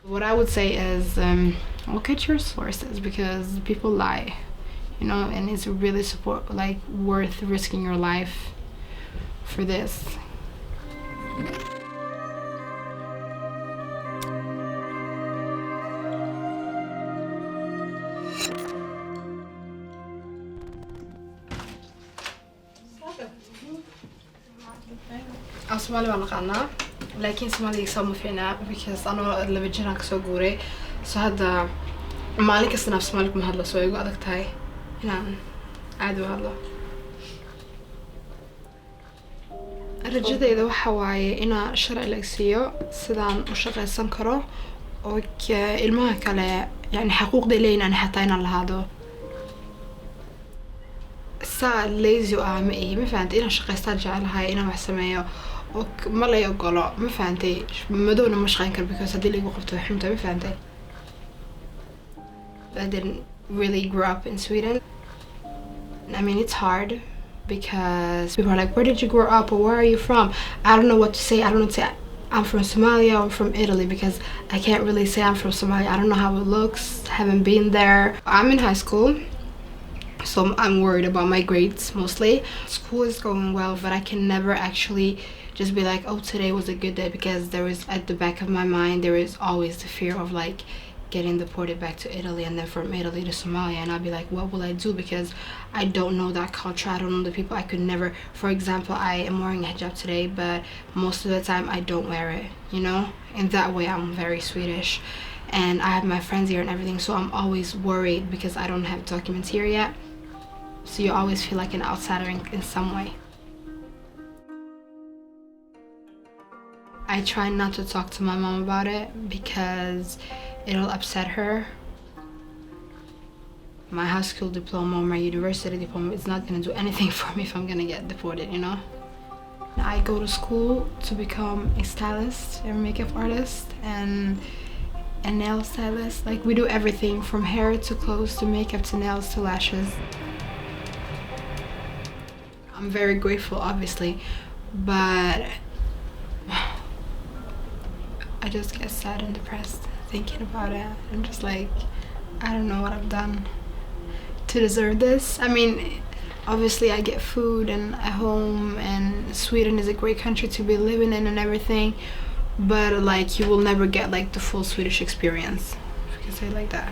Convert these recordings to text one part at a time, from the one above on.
What I would say is look at your sources because people lie, and it's really worth risking your life for this. Somali waan naqaanaa laakiin Somaliga sama fiicnaa because anoo laba jiraan kasoo guuray so hadda maalin kasta af Somali kuma hadlo soo igu adag tahay inaan aad u hadlo. rajadayda waxa waaye inaan sharci la siiyo sidaan u shaqaysan karo oo ilmaha kale yani xaquuqda leeyahay xataa inaan lahaado saa lazy ma ii ma fahanti inaan shaqaystaan jecelahay inaan wax sameeyo oo ma la ogolo ma fahanti madowna ma shaqayn karo because hadii lagu qabto xumta ma fahanti. I didn't really grow up in Sweden. I mean it's hard because people are like, where did you grow up or where are you from? I don't know what to say. I don't know what to say. I'm from Somalia or from Italy because I can't really say I'm from Somalia. I don't know how it looks, haven't been there. I'm in high school, so I'm worried about my grades mostly. School is going well, but I can never actually just be like, oh, today was a good day, because there is at the back of my mind there is always the fear of like getting deported back to Italy and then from Italy to Somalia, and I'll be like, what will I do? Because I don't know that culture, I don't know the people. I could never, for example, I am wearing a hijab today, but most of the time I don't wear it, in that way I'm very Swedish and I have my friends here and everything, so I'm always worried because I don't have documents here yet, so you always feel like an outsider in some way. I try not to talk to my mom about it because it'll upset her. My high school diploma or my university diploma is not gonna do anything for me if I'm gonna get deported, I go to school to become a stylist, a makeup artist, and a nail stylist. Like, we do everything from hair to clothes to makeup to nails to lashes. I'm very grateful, obviously, but I just get sad and depressed thinking about it. I'm just like, I don't know what I've done to deserve this. I mean, obviously I get food and a home, and Sweden is a great country to be living in and everything, but like you will never get like the full Swedish experience, if you can say it like that.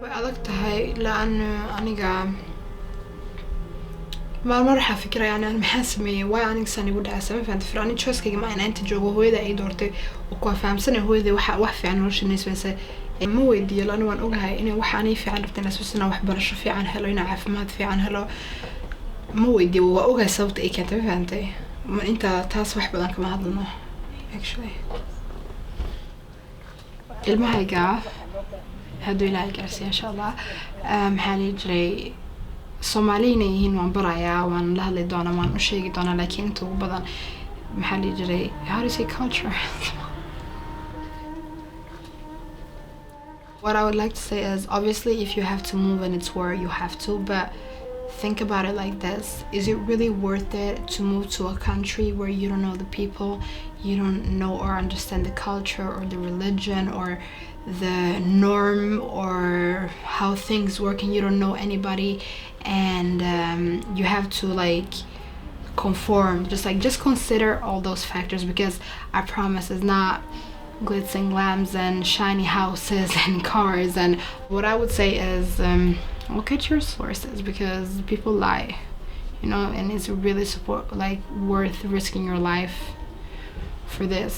way adag tahay لأنه aniga maalmo waxaa fikiraya aan maxaa sameeyay way aniga san igu dhacay sama fahanti firani choice-kayga ma inta joogo hooyada ay doortay oo ku fahamsanay hooyada wax fiican nolosha neysaysa ma weydiiyo lana waan ogahay inay wax aan fiican rabtay nasbasna wax barasho fiican helo ina caafimaad fiican helo ma weydiiyo waa ogahay sababta ay keentay fahantay ma inta taas wax badan kama hadlano actually ilmahayga haduu ilaahay gaarsiiyo insha Allah maxaa la jiray Somali and Nigerian waan barayaa waan la hadli doonaa waan u sheegi doonaa laakiin inta ugu badan maxaa la jiray how do you say culture. What I would like to say is, obviously if you have to move and it's where you have to, but think about it like this: is it really worth it to move to a country where you don't know the people, you don't know or understand the culture or the religion or the norm or how things work, and you don't know anybody, and you have to like conform? Just consider all those factors, because I promise it's not glitz and glams and shiny houses and cars. And what I would say is look at your sources because people lie, and it's really worth risking your life for this.